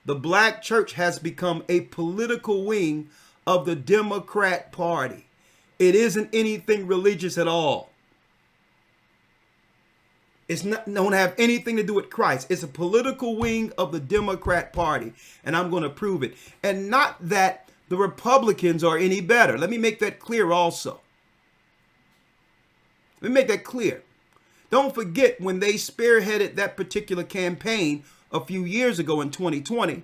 The black church has become a political wing of the Democrat Party. It isn't anything religious at all. It's not, don't have anything to do with Christ. It's a political wing of the Democrat Party, and I'm going to prove it. And not that the Republicans are any better. Let me make that clear also. Let me make that clear. Don't forget when they spearheaded that particular campaign a few years ago in 2020.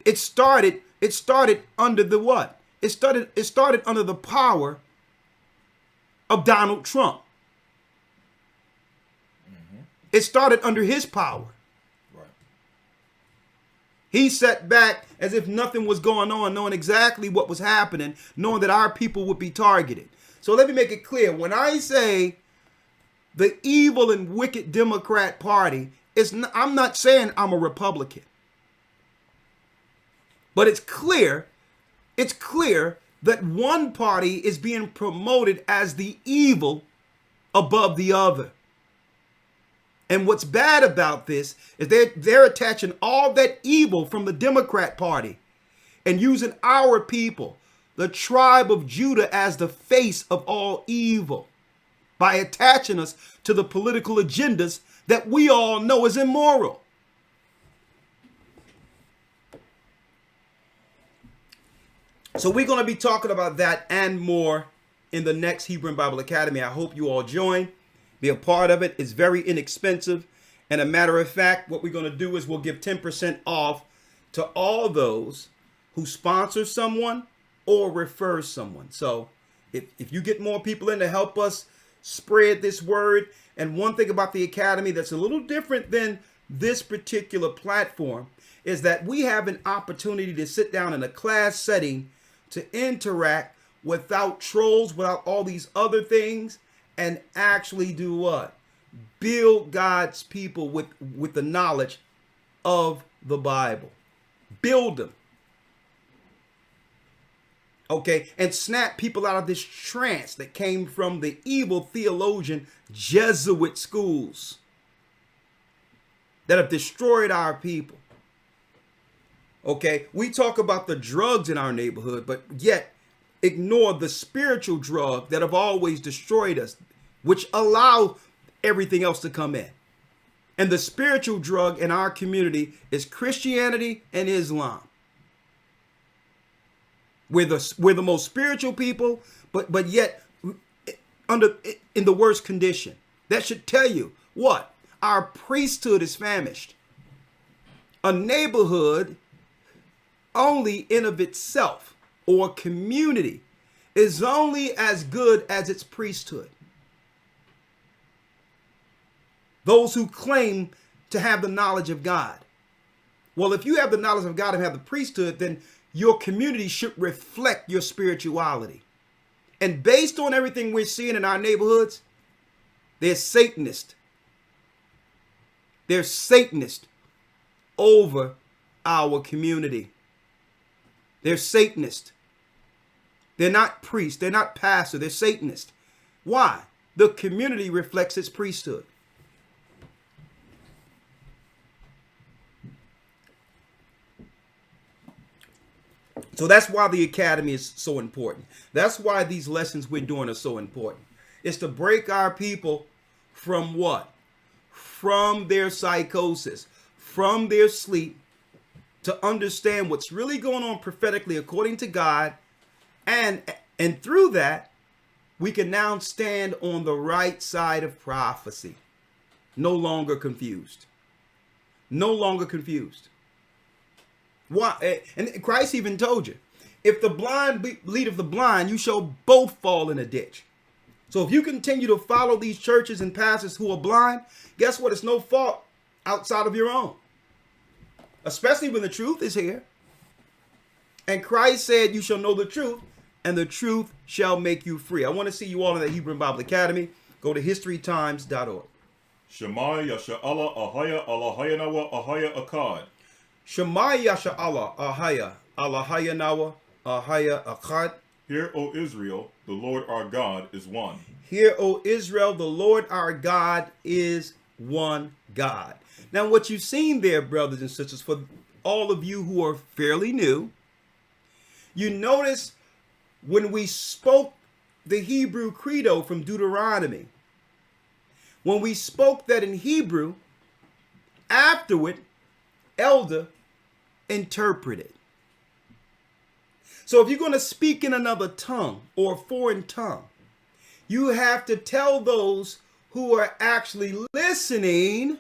It started under the what? It started under the power of Donald Trump. It started under his power. Right. He sat back as if nothing was going on, knowing exactly what was happening, knowing that our people would be targeted. So let me make it clear. When I say the evil and wicked Democrat Party, I'm not saying I'm a Republican. But it's clear that one party is being promoted as the evil above the other. And what's bad about this is they're attaching all that evil from the Democrat Party and using our people, the tribe of Judah, as the face of all evil by attaching us to the political agendas that we all know is immoral. So we're going to be talking about that and more in the next Hebrew Bible Academy. I hope you all join. Be a part of it. It's very inexpensive. And a matter of fact, what we're going to do is we'll give 10% off to all those who sponsor someone or refer someone. So if you get more people in to help us spread this word. And one thing about the Academy that's a little different than this particular platform is that we have an opportunity to sit down in a class setting to interact without trolls, without all these other things, and actually do what? Build God's people with the knowledge of the Bible. Build them. Okay, and snap people out of this trance that came from the evil theologian Jesuit schools that have destroyed our people. Okay, we talk about the drugs in our neighborhood, but yet ignore the spiritual drug that have always destroyed us, which allow everything else to come in. And the spiritual drug in our community is Christianity and Islam. We're the most spiritual people, but yet in the worst condition. That should tell you what? Our priesthood is famished. A neighborhood only in of itself, or community, is only as good as its priesthood. Those who claim to have the knowledge of God. Well, if you have the knowledge of God and have the priesthood, then your community should reflect your spirituality. And based on everything we're seeing in our neighborhoods, they're Satanists. They're Satanists over our community. They're Satanists. They're not priests. They're not pastors. They're Satanists. Why? The community reflects its priesthood. So that's why the Academy is so important. That's why these lessons we're doing are so important. It's to break our people from what? From their psychosis, from their sleep, to understand what's really going on prophetically according to God. And through that, we can now stand on the right side of prophecy. No longer confused. No longer confused. Why? And Christ even told you, if the blind lead of the blind, you shall both fall in a ditch. So if you continue to follow these churches and pastors who are blind, guess what? It's no fault outside of your own. Especially when the truth is here. And Christ said, you shall know the truth, and the truth shall make you free. I want to see you all in the Hebrew Bible Academy. Go to historytimes.org. Shema Yasha Allah Ahaya Allahaya Nawa Ahaya Akkad. Shema Yasha Allah Ahaya Allahaya Nawa Ahaya Akkad. Hear, O Israel, the Lord our God is one. Hear, O Israel, the Lord our God is one God. Now, what you've seen there, brothers and sisters, for all of you who are fairly new, you notice when we spoke the Hebrew credo from Deuteronomy, when we spoke that in Hebrew, afterward, Elder interpreted. So if you're going to speak in another tongue or a foreign tongue, you have to tell those who are actually listening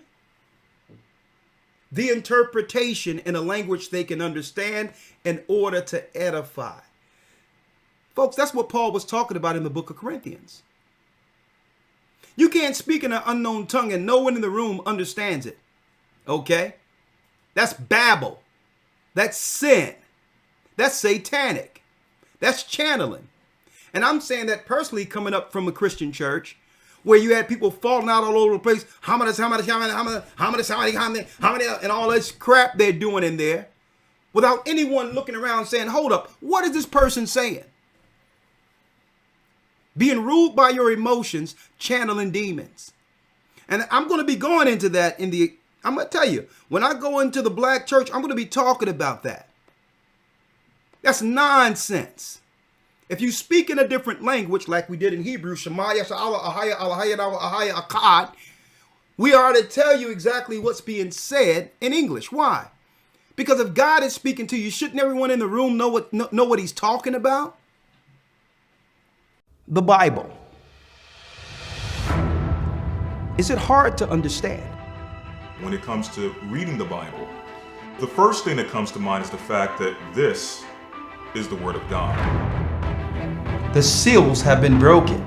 the interpretation in a language they can understand in order to edify. Folks, that's what Paul was talking about in the book of Corinthians. You can't speak in an unknown tongue and no one in the room understands it. Okay? That's babble. That's sin. That's satanic. That's channeling. And I'm saying that personally coming up from a Christian church where you had people falling out all over the place, and all this crap they're doing in there without anyone looking around saying, hold up, what is this person saying? Being ruled by your emotions, channeling demons. And I'm going to be going into that I'm going to tell you, when I go into the black church, I'm going to be talking about that. That's nonsense. If you speak in a different language, like we did in Hebrew, Shemaya, Sha'ala, Ahaya, Alahaya, Ahaya, Akkad, we are to tell you exactly what's being said in English. Why? Because if God is speaking to you, shouldn't everyone in the room know what he's talking about? The Bible. Is it hard to understand? When it comes to reading the Bible, the first thing that comes to mind is the fact that this is the Word of God. The seals have been broken,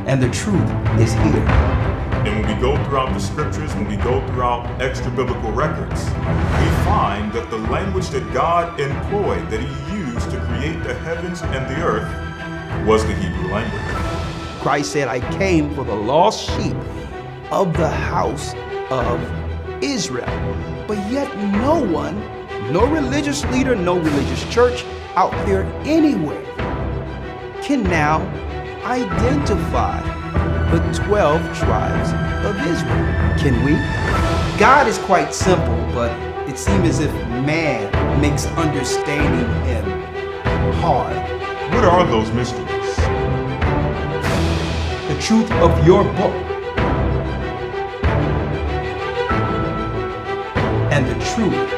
and the truth is here. And when we go throughout the scriptures, when we go throughout extra biblical records, we find that the language that God employed, that he used to create the heavens and the earth, was the Hebrew language. Christ said, I came for the lost sheep of the house of Israel. But yet no one, no religious leader, no religious church out there anywhere can now identify the 12 tribes of Israel. Can we? God is quite simple, but it seems as if man makes understanding him hard. What are those mysteries? The truth of your book and the truth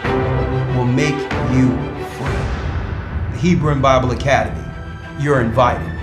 will make you free. The Hebrew and Bible Academy. You're invited.